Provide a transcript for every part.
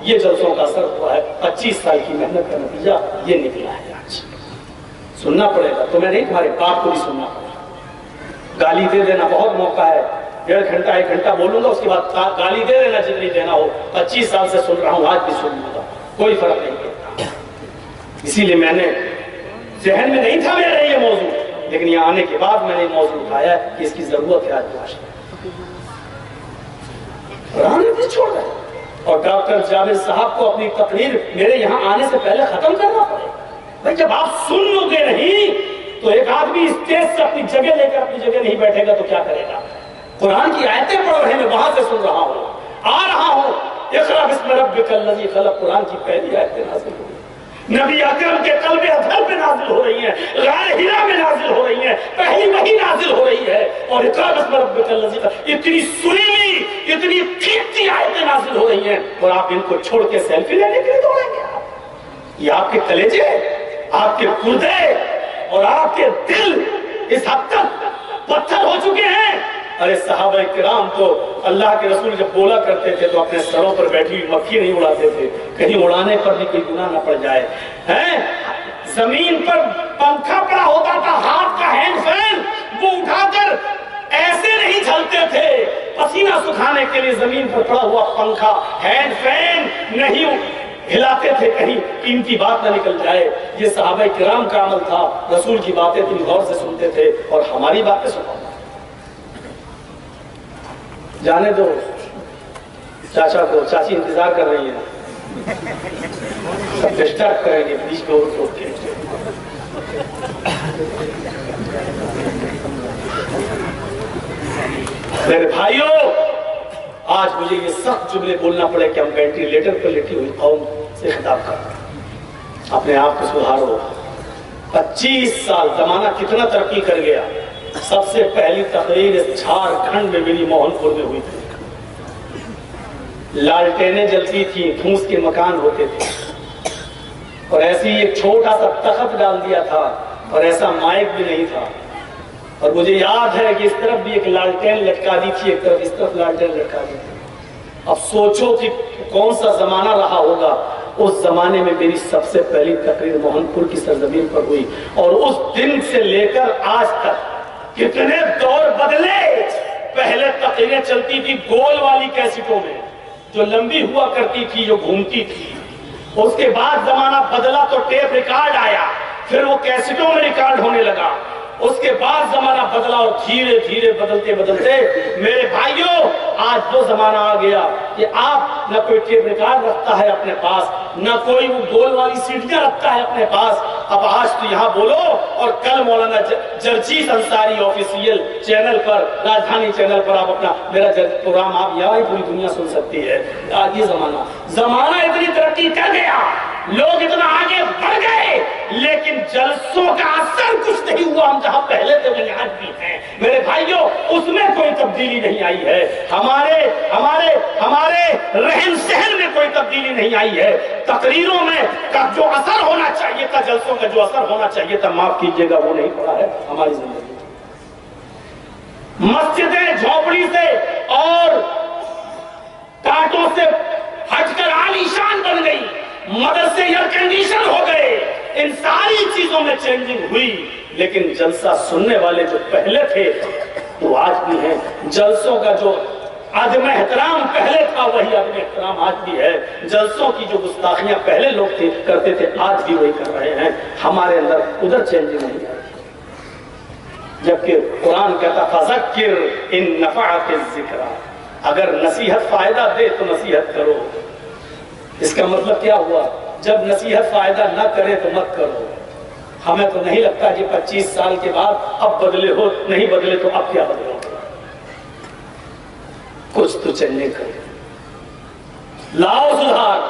یہ جلسوں کا اثر ہوا ہے، 25 سال کی محنت کا نتیجہ یہ نکلا ہے آج۔ سننا پڑے گا، تمہیں نہیں تمہارے باپ کو بھی سننا پڑے گا۔ گالی دے دینا بہت موقع ہے، 1.5 گھنٹہ 1 گھنٹہ بولوں گا، اس کے بعد گالی دے دینا جتنی دینا ہو۔ 25 سال سے سن رہا ہوں، آج بھی سن لوں گا، کوئی فرق نہیں پڑتا۔ اسی لیے میں نے ذہن میں نہیں تھا میرا یہ موضوع، لیکن یہاں آنے کے بعد میں نے یہ موضوع اٹھایا ہے کہ اس کی ضرورت ہے آج معاشرے میں۔ قرآن نہیں چھوڑ رہے، اور ڈاکٹر جاوید صاحب کو اپنی تقریر میرے یہاں آنے سے پہلے ختم کرنا پڑے گا۔ بھائی جب آپ سن لو گے نہیں تو ایک آدمی اسٹیج سے اپنی جگہ لے کر اپنی جگہ نہیں بیٹھے گا تو کیا کرے گا؟ قرآن کی آیتیں پڑھ رہے ہیں، میں وہاں سے سن رہا ہوں، آ رہا ہوں۔ اقرأ بسم ربک الذی خلق، قرآن کی پہلی آیتیں نازل ہو رہی ہیں، نبی اکرم کے قلب اطہر پہ نازل ہو رہی ہیں، غار ہرا میں نازل ہو رہی ہیں، پہلی وحی نازل ہو رہی ہے، اور اقرأ بسم ربک الذی خلق، اتنی سنی ہوئی، اتنی قیمتی آیتیں نازل ہو رہی ہیں، اور آپ ان کو چھوڑ کے سیلفی لینے کے لیے دوڑیں گے؟ یہ آپ کے کلیجے، آپ کے گردے اور آپ کے دل اس حد تک پتھر ہو چکے ہیں۔ ارے صحابہ کرام تو اللہ کے رسول جب بولا کرتے تھے تو اپنے سروں پر بیٹھی ہوئی مکھی نہیں اڑاتے تھے، کہیں اڑانے پر بھی کوئی گناہ نہ پڑ جائے۔ زمین پر پنکھا پڑا ہوتا تھا، ہاتھ کا ہینڈ فین، وہ اٹھا کر ایسے نہیں جھلتے تھے، پسینہ سکھانے کے لیے زمین پر پڑا ہوا پنکھا ہینڈ فین نہیں ہلاتے تھے کہیں ان کی بات نہ نکل جائے۔ یہ صحابہ کرام کا عمل تھا، رسول کی باتیں تم غور سے سنتے تھے اور ہماری باتیں سنو۔ جانے دو چاچا کو، چاچی انتظار کر رہی ہیں، سب ڈسٹرب کریں گے بیچ میں روک کے۔ میرے بھائیوں، آج مجھے یہ سخت جملے بولنا پڑے کہ ہم وینٹیلیٹر پر لیٹی ہوئی قوم سے خطاب کرتے ہیں، اپنے آپ کو سدھارو۔ 25 سال زمانہ کتنا ترقی کر گیا۔ سب سے پہلی تقریر اس جھارکھنڈ میں میری موہن پور میں ہوئی تھی، لالٹینیں جلتی تھیں، پھوس کے مکان ہوتے تھے، اور ایسی ایک چھوٹا سا تخت ڈال دیا تھا، اور ایسا مائک بھی نہیں تھا، اور مجھے یاد ہے کہ اس طرف بھی ایک لالٹین لٹکا دی تھی، ایک طرف اس طرف لالٹین لٹکا دی تھی۔ اب سوچو کہ کون سا زمانہ رہا ہوگا۔ اس زمانے میں میری سب سے پہلی تقریر موہن پور کی سرزمین پر ہوئی، اور اس دن سے لے کر آج تک کتنے دور بدلے۔ پہلے تقریریں چلتی تھی گول والی کیسٹوں میں جو لمبی ہوا کرتی تھی، جو گھومتی تھی۔ اس کے بعد زمانہ بدلا تو ٹیپ ریکارڈ آیا، پھر وہ کیسٹوں میں ریکارڈ ہونے لگا۔ اس کے بعد زمانہ بدلا اور دھیرے دھیرے بدلتے بدلتے میرے بھائیوں آج وہ زمانہ آ گیا کہ آپ نہ کوئی ٹیپ ریکارڈ رکھتا ہے اپنے پاس، نہ کوئی وہ گول والی سیڑھیاں رکھتا ہے اپنے پاس۔ اب آج تو یہاں بولو اور کل مولانا جرجیت انصاری آفیشیل چینل پر، راجدھانی چینل پر آپ اپنا میرا پروگرام آپ یہاں پوری دنیا سن سکتی ہے۔ آج یہ زمانہ اتنی ترقی کر گیا، لوگ اتنا آگے بڑھ گئے، لیکن جلسوں کا اثر کچھ نہیں ہوا۔ ہم جہاں پہلے تھے وہیں آج بھی ہیں میرے بھائیوں، اس میں کوئی تبدیلی نہیں آئی ہے۔ ہمارے رہن سہن میں کوئی تبدیلی نہیں آئی ہے۔ تقریروں میں جو اثر ہونا چاہیے تھا، جلسوں کا جو اثر ہونا چاہیے تھا، معاف کیجیے گا، وہ نہیں پڑا ہے ہماری زندگی۔ مسجدیں جھونپڑی سے اور کانٹوں سے ہٹ کر عالیشان بن گئی، مدرسے ایئر کنڈیشن ہو گئے، ان ساری چیزوں میں چینجنگ ہوئی، لیکن جلسہ سننے والے جو پہلے تھے وہ آج بھی ہیں۔ جلسوں کا جو عدم احترام پہلے تھا وہی عدم احترام آج بھی ہے۔ جلسوں کی جو گستاخیاں پہلے لوگ کرتے تھے آج بھی وہی کر رہے ہیں۔ ہمارے اندر ادھر چینجنگ نہیں آئی، جبکہ قرآن کہتا فذکر ان نفعت الذکریٰ، اگر نصیحت فائدہ دے تو نصیحت کرو۔ اس کا مطلب کیا ہوا؟ جب نصیحت فائدہ نہ کرے تو مت کرو۔ ہمیں تو نہیں لگتا کہ 25 سال کے بعد اب بدلے ہو، نہیں بدلے تو اب کیا بدلو؟ کچھ تو چلنے کرو، لاؤ سدھار۔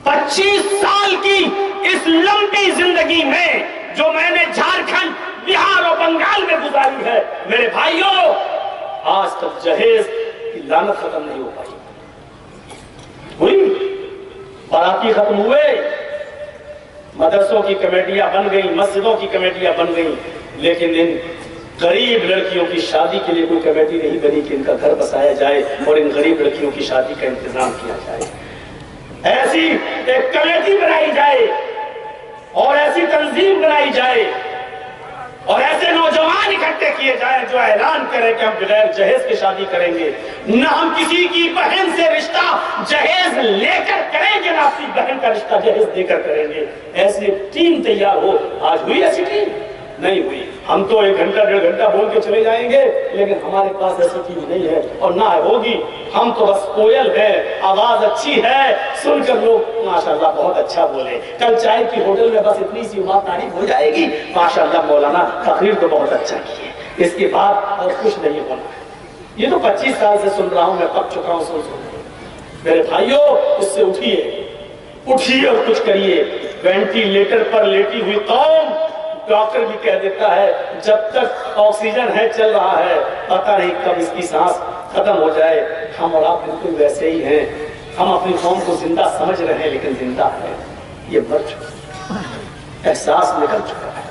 25 سال کی اس لمبی زندگی میں جو میں نے جھارکھنڈ، بہار اور بنگال میں گزاری ہے میرے بھائیوں، آج تک جہیز کی لعنت ختم نہیں ہو پائی۔ ہوئی، باراتی ختم ہوئے، مدرسوں کی کمیٹیاں بن گئیں، مسجدوں کی کمیٹیاں بن گئیں، لیکن ان غریب لڑکیوں کی شادی کے لیے کوئی کمیٹی نہیں بنی کہ ان کا گھر بسایا جائے اور ان غریب لڑکیوں کی شادی کا انتظام کیا جائے۔ ایسی ایک کمیٹی بنائی جائے اور ایسی تنظیم بنائی جائے اور ایسے نوجوان اکٹھے کیے جائیں جو اعلان کریں کہ ہم بغیر جہیز کے شادی کریں گے، نہ ہم کسی کی بہن سے رشتہ جہیز لے کر کریں گے، نہ اپنی بہن کا رشتہ جہیز دے کر کریں گے۔ ایسی ٹیم تیار ہو۔ آج ہوئی ایسی ٹیم؟ نہیں ہوئی۔ ہم تو 1 گھنٹہ 1.5 گھنٹہ بول کے چلے جائیں گے، لیکن ہمارے پاس ایسی ٹیم نہیں ہے اور نہ ہوگی۔ ہم تو بس کوئل ہے، آواز اچھی ہے، سن کر لوگ ماشاءاللہ بہت اچھا بولے۔ کل چائے کی ہوٹل میں بس اتنی سی بات تعریف ہو جائے گی، ماشاءاللہ مولانا تقریر تو بہت اچھا کی ہے، اس کے بعد اور کچھ نہیں ہونا۔ یہ تو 25 سال سے سن رہا ہوں، میں پک چکا ہوں سن۔ میرے بھائیوں، اس سے اٹھیے اور کچھ کریے۔ وینٹیلیٹر پر لیٹی ہوئی قوم، ڈاکٹر بھی کہہ دیتا ہے جب تک آکسیجن ہے چل رہا ہے، پتہ نہیں کب اس کی سانس ختم ہو جائے۔ ہم اور آپ بالکل ویسے ہی ہیں۔ ہم اپنی قوم کو زندہ سمجھ رہے ہیں لیکن زندہ ہے، یہ مر چکا، احساس نکل چکا ہے۔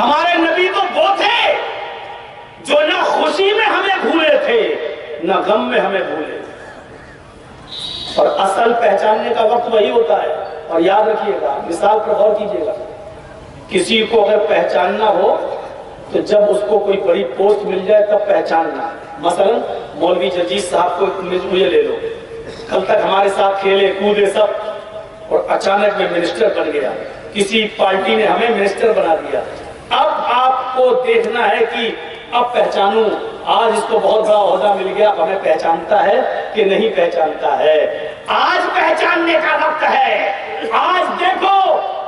ہمارے نبی تو وہ تھے جو نہ خوشی میں ہمیں بھولے تھے نہ غم میں ہمیں بھولے، اور اصل پہچاننے کا وقت وہی ہوتا ہے۔ اور یاد رکھیے گا، مثال پر غور کیجیے گا، کسی کو اگر پہچاننا ہو تو جب اس کو کوئی بڑی پوسٹ مل جائے تب پہچاننا۔ مثلا مولوی جرجیت صاحب کو مجھے لے لو، کل تک ہمارے ساتھ کھیلے کودے سب، اور اچانک میں منسٹر بن گیا، کسی پارٹی نے ہمیں منسٹر بنا دیا۔ اب آپ کو دیکھنا ہے کہ اب پہچانوں، آج اس کو بہت بڑا عہدہ مل گیا، ہمیں پہچانتا ہے کہ نہیں پہچانتا ہے؟ آج پہچاننے کا وقت ہے۔ آج دیکھو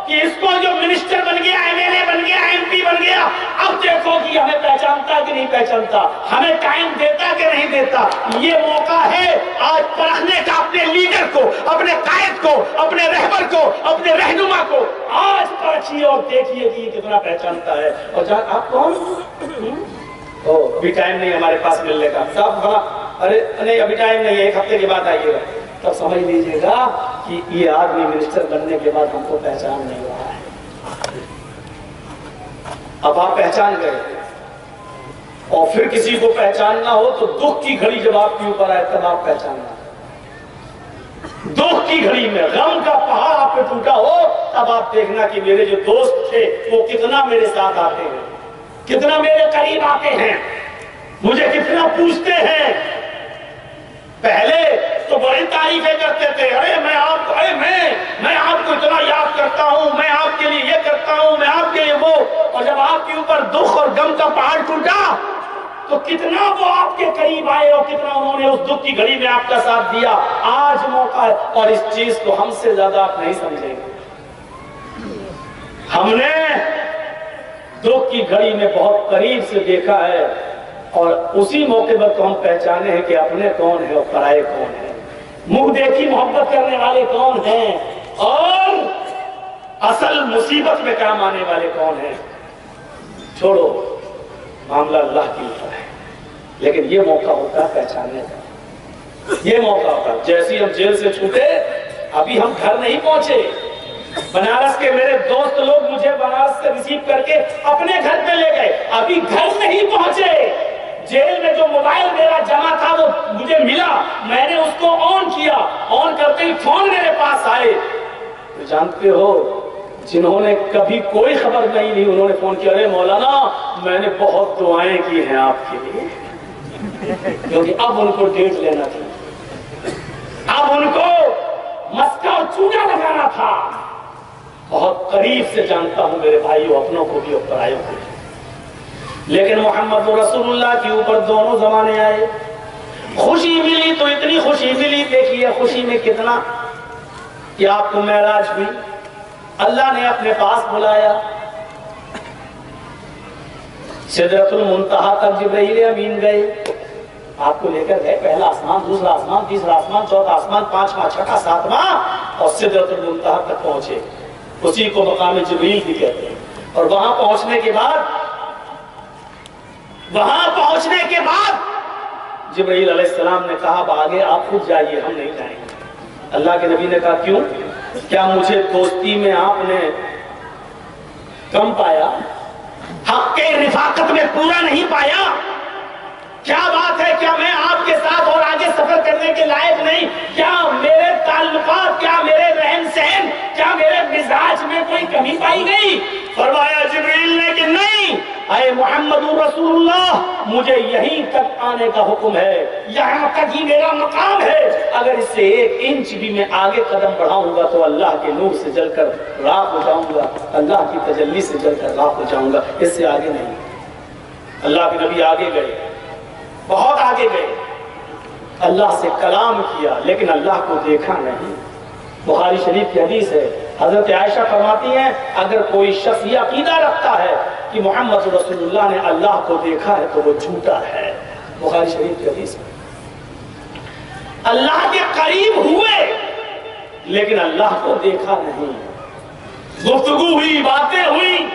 کہ اس کو جو منسٹر بن گیا، MLA بن گیا، MP بن گیا، اب دیکھو کہ ہمیں پہچانتا کہ نہیں پہچانتا، ہمیں ٹائم دیتا کہ نہیں دیتا۔ یہ موقع ہے آج پرکھنے کا اپنے لیڈر کو، اپنے قائد کو، اپنے رہبر کو، اپنے رہنما کو۔ آج پرکھیے اور دیکھیے کہ یہ کتنا پہچانتا ہے۔ اور جہاں آپ کون؟ بھی ٹائم نہیں ہمارے پاس ملنے کا صاحب، ارے نہیں ابھی ٹائم نہیں ہے، 1 ہفتے کے بعد آئیے گا۔ تب سمجھ لیجیے گا کہ یہ آدمی منسٹر بننے کے بعد ہم کو پہچان نہیں رہا ہے۔ اب آپ پہچان گئے، اور پھر کسی کو پہچاننا ہو تو دکھ کی گھڑی جب آپ کے اوپر آئے تب آپ پہچاننا۔ دکھ کی گھڑی میں غم کا پہاڑ آپ پہ ٹوٹا ہو تب آپ دیکھنا کہ میرے جو دوست تھے وہ کتنا میرے ساتھ آتے ہیں، کتنا میرے قریب آتے ہیں، مجھے کتنا پوچھتے ہیں۔ پہلے تو بڑی تعریفیں کرتے تھے، ارے میں آپ کو اتنا یاد کرتا ہوں، میں آپ کے لیے یہ کرتا ہوں، میں آپ کے لیے وہ۔ اور جب آپ کے اوپر دکھ اور غم کا پہاڑ ٹوٹا تو کتنا وہ آپ کے قریب آئے اور کتنا انہوں نے اس دکھ کی گھڑی میں آپ کا ساتھ دیا۔ آج موقع ہے، اور اس چیز کو ہم سے زیادہ آپ نہیں سمجھیں گے۔ ہم نے دکھ کی گھڑی میں بہت قریب سے دیکھا ہے، اور اسی موقع پر تو ہم پہچانے ہیں کہ اپنے کون ہیں اور پرائے کون ہیں، منہ دیکھی محبت کرنے والے کون ہیں اور اصل مصیبت میں کام آنے والے کون ہیں۔ چھوڑو، معاملہ اللہ کی اوپر ہے، لیکن یہ موقع ہوتا ہے پہچاننے کا، یہ موقع ہوتا ہے۔ جیسے ہم جیل سے چھوٹے، ابھی ہم گھر نہیں پہنچے، بنارس کے میرے دوست لوگ مجھے بنارس سے ریسیو کر کے اپنے گھر پہ لے گئے، ابھی گھر نہیں پہنچے۔ جیل میں جو موبائل میرا جمع تھا وہ مجھے ملا، میں نے اس کو آن کیا، آن کرتے ہی فون میرے پاس آئے۔ تو جانتے ہو، جنہوں نے کبھی کوئی خبر نہیں لی انہوں نے فون کیا، ارے مولانا میں نے بہت دعائیں کی ہیں آپ کے لیے، کیونکہ اب ان کو ڈیٹ لینا تھا، اب ان کو مسکا اور چونا لگانا تھا۔ بہت قریب سے جانتا ہوں میرے بھائیوں، اپنوں کو بھی اور پرائیوں کو بھی، لیکن محمد رسول اللہ کے اوپر دونوں زمانے آئے۔ خوشی ملی تو اتنی خوشی ملی، دیکھیے خوشی میں کتنا کہ آپ کو معراج ہوئی، اللہ نے اپنے پاس بلایا، سدرۃ المنتہا تک جبرائیل امین گئے، آپ کو لے کر گئے، پہلا آسمان، دوسرا آسمان، تیسرا آسمان، چوتھا آسمان، پانچواں، چھٹا، ساتواں، اور سدرۃ المنتہا تک پہنچے، اسی کو مقام جبریل بھی کہتے ہیں۔ اور وہاں پہنچنے کے بعد جبرائیل علیہ السلام نے کہا اب آگے آپ خود جائیے، ہم نہیں جائیں گے۔ اللہ کے نبی نے کہا کیوں؟ کیا مجھے دوستی میں آپ نے کم پایا؟ رفاقت میں پورا نہیں پایا؟ کیا بات ہے؟ کیا میں آپ کے ساتھ اور آگے سفر کرنے کے لائق نہیں؟ کیا میرے تعلقات، کیا میرے رہن سہن، کیا میرے مزاج میں کوئی کمی پائی گئی؟ فرمایا جبریل نے کہ نہیں، اے محمد رسول اللہ، مجھے یہیں تک آنے کا حکم ہے، یہاں تک ہی میرا مقام ہے، اگر اس سے 1 انچ بھی میں آگے قدم بڑھاؤں گا تو اللہ کے نور سے جل کر راکھ ہو جاؤں گا، اللہ کی تجلی سے جل کر راکھ ہو جاؤں گا، اس سے آگے نہیں۔ اللہ کے نبی آگے گئے، بہت آگے گئے، اللہ سے کلام کیا لیکن اللہ کو دیکھا نہیں۔ بخاری شریف کی حدیث ہے، حضرت عائشہ فرماتی ہیں اگر کوئی شخص یہ عقیدہ رکھتا ہے کہ محمد رسول اللہ نے اللہ کو دیکھا ہے تو وہ جھوٹا ہے۔ بخاری شریف کی حدیث ہے۔ اللہ کے قریب ہوئے لیکن اللہ کو دیکھا نہیں، گفتگو ہوئی، باتیں ہوئی۔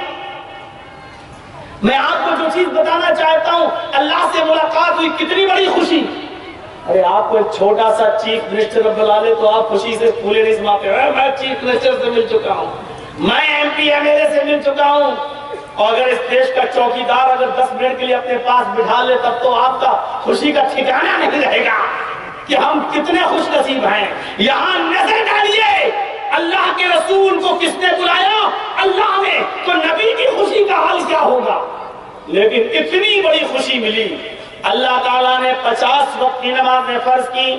میں آپ کو جو چیز بتانا چاہتا ہوں، اللہ سے ملاقات ہوئی، کتنی بڑی خوشی۔ ارے آپ کو ایک چھوٹا سا چیف منسٹر بلا لے تو آپ خوشی سے پھولے نہیں سماتے، میں چیف منسٹر سے مل چکا ہوں، میں M P M L A سے مل چکا ہوں، اور اگر اس دیش کا چوکیدار اگر 10 منٹ کے لیے اپنے پاس بٹھا لے تب تو آپ کا خوشی کا ٹھکانہ نہیں رہے گا کہ ہم کتنے خوش نصیب ہیں۔ یہاں نظر ڈالیے اللہ کے رسول کو کس نے بلایا؟ اللہ نے، تو نبی کی خوشی کا حال کیا ہوگا؟ لیکن اتنی بڑی خوشی ملی، اللہ تعالیٰ نے 50 وقت کی نماز میں فرض کی۔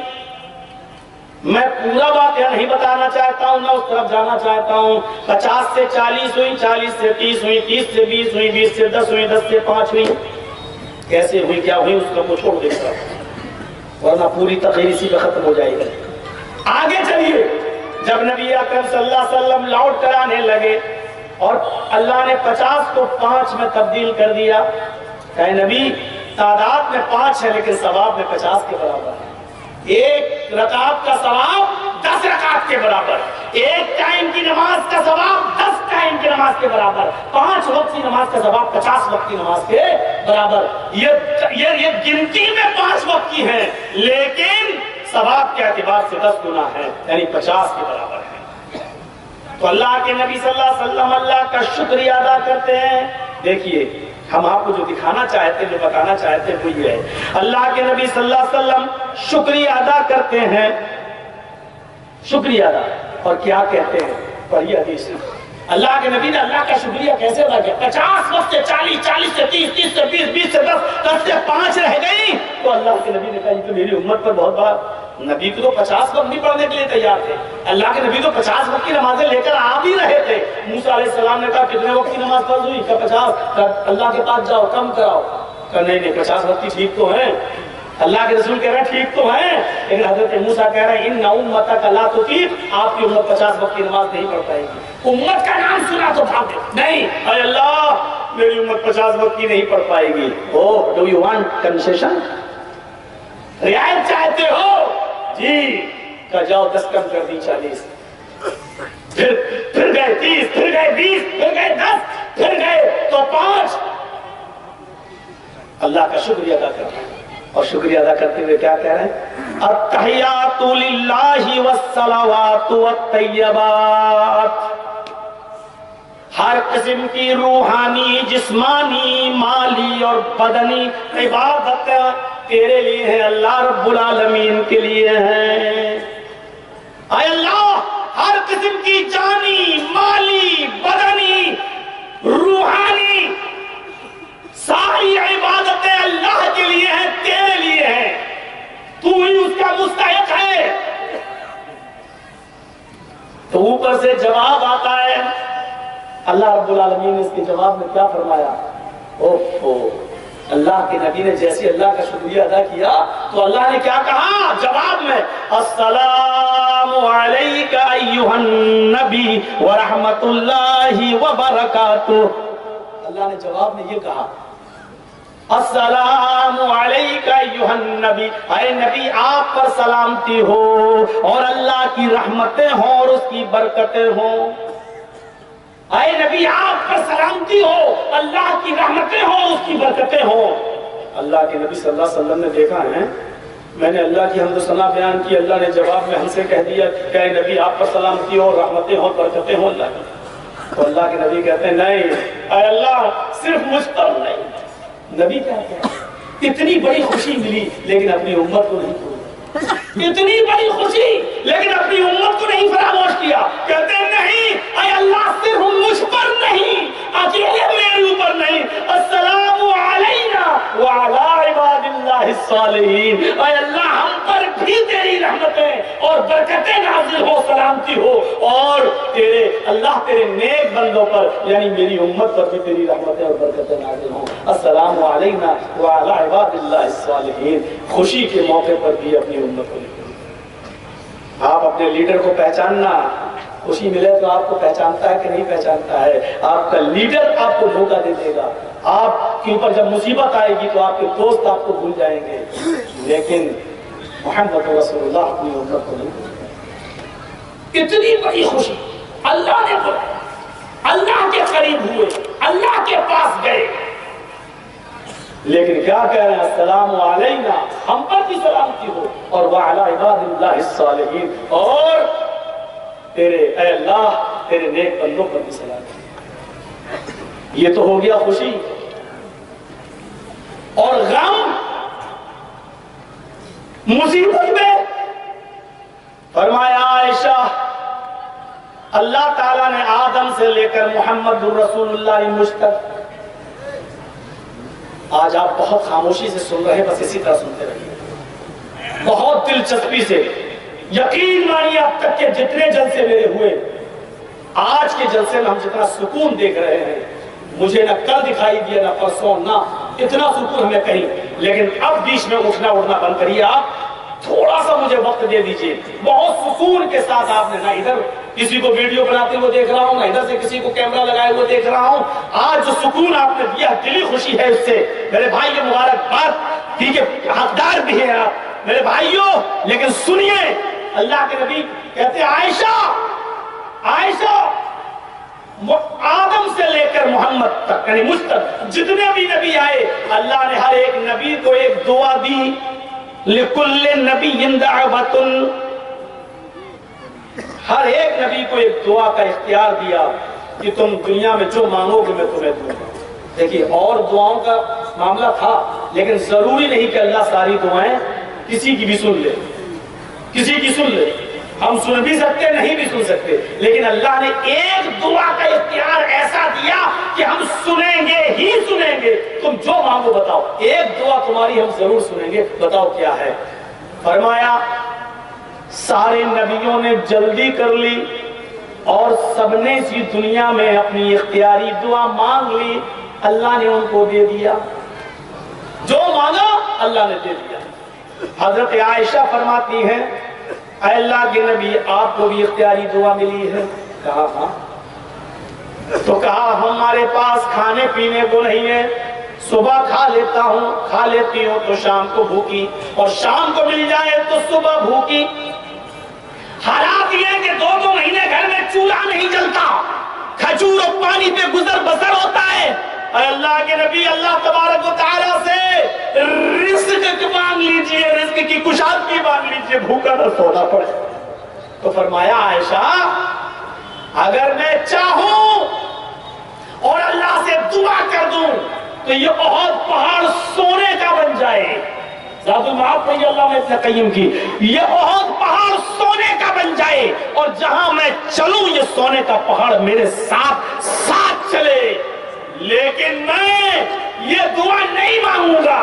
میں پورا واقعہ نہیں بتانا چاہتا ہوں، نہ اس طرف جانا چاہتا ہوں۔ 50 سے 40 ہوئی، 40 سے 30 ہوئی، 30 سے 20 ہوئی، 20 سے 10 ہوئی، 10 سے 5 ہوئی۔ کیسے ہوئی، کیا ہوئی، اس کو چھوڑ دے گا، ورنہ پوری تقریر اسی پہ ختم ہو جائے گی۔ آگے چلیے، جب نبی اکرم صلی اللہ علیہ وسلم لوٹ کر آنے لگے اور اللہ نے 50 کو 5 میں تبدیل کر دیا، کہ نبی تعداد میں 5 ہے لیکن ثواب میں 50 کے برابر ہے۔ 1 رکعت کا ثواب 10 رکعت کے برابر، 1 ٹائم کی نماز کا ثواب 10 ٹائم کی نماز کے برابر، 5 وقت کی نماز کا ثواب 50 وقت کی نماز کے برابر۔ یہ گنتی میں 5 وقت کی ہے لیکن ثواب کے اعتبار سے 10 گنا ہے، یعنی 50 کے برابر ہے۔ تو اللہ کے نبی صلی اللہ علیہ وسلم اللہ کا شکریہ ادا کرتے ہیں۔ دیکھیے ہم آپ کو جو دکھانا چاہتے ہیں، جو بتانا چاہتے ہیں وہ یہ ہے، اللہ کے نبی صلی اللہ علیہ وسلم شکریہ ادا کرتے ہیں، شکریہ ادا، اور کیا کہتے ہیں؟ پڑھیے حدیث، اللہ کے نبی نے اللہ کا شکریہ کیسے ادا کیا؟ 50 وقت سے 40، 40 سے 30، 30 سے 20، 20 سے 10، 10 سے 5 رہ گئی تو اللہ کے نبی نے کہا یہ تو میری امت پر بہت بڑا۔ نبی تو 50 وقت بھی پڑھنے کے لیے تیار تھے، اللہ کے نبی تو 50 وقت کی نمازیں لے کر آ بھی رہے تھے۔ موسیٰ علیہ السلام نے کہا کتنے وقت کی نماز فرض ہوئی؟ کہا 50۔ اللہ کے پاس جاؤ کم کراؤ، کہا نہیں 50 وقت کی ٹھیک تو ہیں۔ اللہ کے رسول کہہ رہے ہیں ٹھیک تو ہیں، لیکن حضرت موسیٰ کہہ رہے ہیں ان امتک لا تطیق، آپ کی امت 50 وقت کی نماز نہیں پڑھ پائے گی۔ امت کا نام سنا تو بھاگ گئے، نہیں اے اللہ میری امت 50 وقت کی نہیں پڑھ پائے گی۔ او ڈو یو وانٹ کنسیشن، رعایت چاہتے ہو؟ جی، کہ جاؤ 10 کم کر دی 40، پھر گئے 30، پھر گئے 20، پھر گئے 10، پھر گئے تو 5۔ اللہ کا شکریہ ادا کرتے ہیں، اور شکریہ ادا کرتے ہوئے کیا کہہ رہے ہیں؟ التحیات للہ والصلوات والطیبات، ہر قسم کی روحانی، جسمانی، مالی اور بدنی عبادت تیرے لیے ہے، اللہ رب العالمین کے لیے ہے۔ اے اللہ ہر قسم کی جانی، مالی، بدنی، روحانی ساری عبادتیں اللہ کے لیے ہیں، تیرے لیے ہیں، تو ہی اس کا مستحق ہے۔ تو اوپر سے جواب آتا ہے، اللہ رب العالمین نے اس کے جواب میں کیا فرمایا؟ اوفو، اللہ کے نبی نے جیسے اللہ کا شکریہ ادا کیا تو اللہ نے کیا کہا جواب میں؟ السلام علیک ایھا النبی ورحمۃ اللہ وبرکاتہ۔ اللہ نے جواب میں یہ کہا السلام علیک ایھا النبی، اے نبی آپ پر سلامتی ہو اور اللہ کی رحمتیں ہوں اور اس کی برکتیں ہوں۔ اے نبی آپ پر سلامتی ہو، اللہ کی رحمتیں ہوں، اس کی برکتیں ہوں۔ اللہ کے نبی صلی اللہ علیہ وسلم نے دیکھا ہے، میں نے اللہ کی حمد و ثنا بیان کی، اللہ نے جواب میں ہم سے کہہ دیا کہ اے نبی آپ پر سلامتی ہو، رحمتیں ہوں، برکتیں ہوں اللہ کی۔ تو اللہ کے نبی کہتے ہیں نہیں، اے اللہ صرف مجھ پر نہیں. نبی کیا کہتے ہیں؟ اتنی بڑی خوشی ملی لیکن اپنی امت کو نہیں بھولا. اتنی بڑی خوشی لیکن اپنی امت کو نہیں فراموش کیا. کہتے ہیں نہیں اے اللہ صرف مجھ پر نہیں, اکیلے میرے اوپر نہیں, السلام علینا وعلی عباد اللہ الصالحین. اے اللہ ہم پر بھی تیری رحمتیں اور برکتیں نازل ہو, سلامتی ہو, اور تیرے اللہ تیرے نیک بندوں پر یعنی میری امت پر بھی تیری رحمتیں اور برکتیں نازل ہوں. السلام علینا وعلی عباد اللہ الصالحین. خوشی کے موقع پر بھی اپنی امت کو لکھیں. آپ اپنے لیڈر کو پہچاننا, خوشی ملے تو آپ کو پہچانتا ہے کہ نہیں پہچانتا ہے. آپ کا لیڈر آپ کو دھوکہ دے دے گا, آپ کے اوپر جب مصیبت آئے گی تو آپ کے دوست آپ کو بھول جائیں گے, لیکن محمد رسول اللہ اپنی امت کو نہیں بھول گئے. اتنی بڑی خوشی اللہ نے بلایا, اللہ کے قریب ہوئے, اللہ کے پاس گئے, لیکن کیا کہہ رہے ہیں؟ السلام علینا, ہم پر بھی سلامتی ہو, اور وعلی عباد اللہ الصالحین, اور تیرے اے اللہ تیرے نیک بندوں پر بھی سلامتی. یہ تو ہو گیا خوشی. اور غم مصیبت میں فرمایا عائشہ اللہ تعالیٰ نے آدم سے لے کر محمد الرسول اللہ مجھ تک. آج آپ بہت خاموشی سے سن رہے ہیں, بس اسی طرح سنتے رہیے بہت دلچسپی سے. یقین مانیے اب تک کے جتنے جلسے میرے ہوئے, آج کے جلسے میں ہم جتنا سکون دیکھ رہے ہیں, مجھے نہ کل دکھائی دیا نہ پرسوں, نہ اتنا سکون ہمیں کہیں. لیکن اب بیچ میں اٹھنا اٹھنا بند کریے, آپ تھوڑا سا مجھے وقت دے دیجئے. بہت سکون کے ساتھ آپ نے, نہ ادھر کسی کو ویڈیو بناتے ہوئے دیکھ رہا ہوں, نہ ادھر سے کسی کو کیمرہ لگائے ہوئے دیکھ رہا ہوں. آج جو سکون آپ نے دیا, دلی خوشی ہے اس سے. میرے بھائی یہ مبارکباد, ٹھیک ہے حقدار بھی ہیں آپ میرے بھائیوں, لیکن سنیے اللہ کے نبی کہتے ہیں عائشہ, عائشہ آدم سے لے کر محمد تک یعنی مجھ تک جتنے بھی نبی آئے, اللہ نے ہر ایک نبی کو ایک دعا دی. لِكُلِّ نَبِيٍّ دَعْوَةٌ, ہر ایک نبی کو ایک دعا کا اختیار دیا کہ تم دنیا میں جو مانگو گے میں تمہیں دوں گا. دیکھیے اور دعاؤں کا معاملہ تھا, لیکن ضروری نہیں کہ اللہ ساری دعائیں کسی کی بھی سن لے, کسی کی سن لے. ہم سن بھی سکتے نہیں بھی سن سکتے, لیکن اللہ نے ایک دعا کا اختیار ایسا دیا کہ ہم سنیں گے ہی سنیں گے. تم جو مانگو بتاؤ, ایک دعا تمہاری ہم ضرور سنیں گے, بتاؤ کیا ہے. فرمایا سارے نبیوں نے جلدی کر لی اور سب نے اسی دنیا میں اپنی اختیاری دعا مانگ لی, اللہ نے ان کو دے دیا. جو مانگا اللہ نے دے دیا. حضرت عائشہ فرماتی ہیں اے اللہ کے نبی آپ کو بھی اختیاری دعا ملی ہے؟ کہا ہاں. تو کہا ہمارے پاس کھانے پینے کو نہیں ہے, صبح کھا لیتا ہوں, کھا لیتی ہوں تو شام کو بھوکی, اور شام کو مل جائے تو صبح بھوکی. حالات یہ کہ 2 مہینے گھر میں چولہا نہیں جلتا, کھجور اور پانی پہ گزر بسر ہوتا ہے. اے اللہ کے نبی اللہ تبارک و تعالیٰ سے رزق مانگ لیجئے, رزق کی کشادگی مانگ لیجئے, بھوکا نہ سونا پڑے. تو فرمایا عائشہ اگر میں چاہوں اور اللہ سے دعا کر دوں تو یہ احد پہاڑ سونے کا بن جائے. ذات المعاد پڑھی اللہ میں ابن قیم کی, یہ احد پہاڑ سونے کا بن جائے, اور جہاں میں چلوں یہ سونے کا پہاڑ میرے ساتھ ساتھ چلے. لیکن میں یہ دعا نہیں مانگوں گا.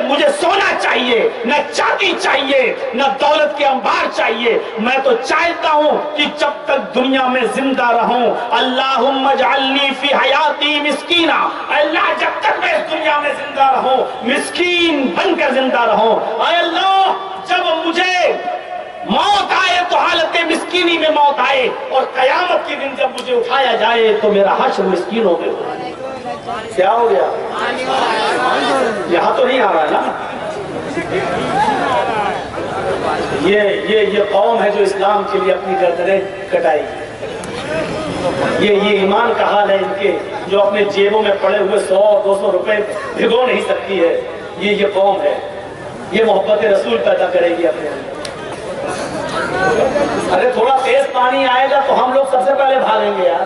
مجھے سونا چاہیے, نہ چاندی چاہیے, نہ دولت کے انبار چاہیے. میں تو چاہتا ہوں کہ جب تک دنیا میں زندہ رہوں, اللہم اجعلنی فی حیاتی مسکینہ, اللہ جب تک میں اس دنیا میں زندہ رہوں مسکین بن کر زندہ رہوں. اے اللہ جب مجھے موت آئے تو حالت مسکینی میں موت آئے, اور قیامت کے دن جب مجھے اٹھایا جائے تو میرا حشر مسکینوں میں ہو. کیا ہو گیا؟ یہاں تو نہیں آ رہا ہے نا. یہ قوم ہے جو اسلام کے لیے اپنی گردنیں کٹائی. یہ ایمان کا حال ہے ان کے, جو اپنے جیبوں میں پڑے ہوئے 100-200 روپے بھگو نہیں سکتی ہے. یہ قوم ہے, یہ محبت رسول پیدا کرے گی اپنے اندر. ارے تھوڑا تیز پانی آئے گا تو ہم لوگ سب سے پہلے بھاگیں گے یار.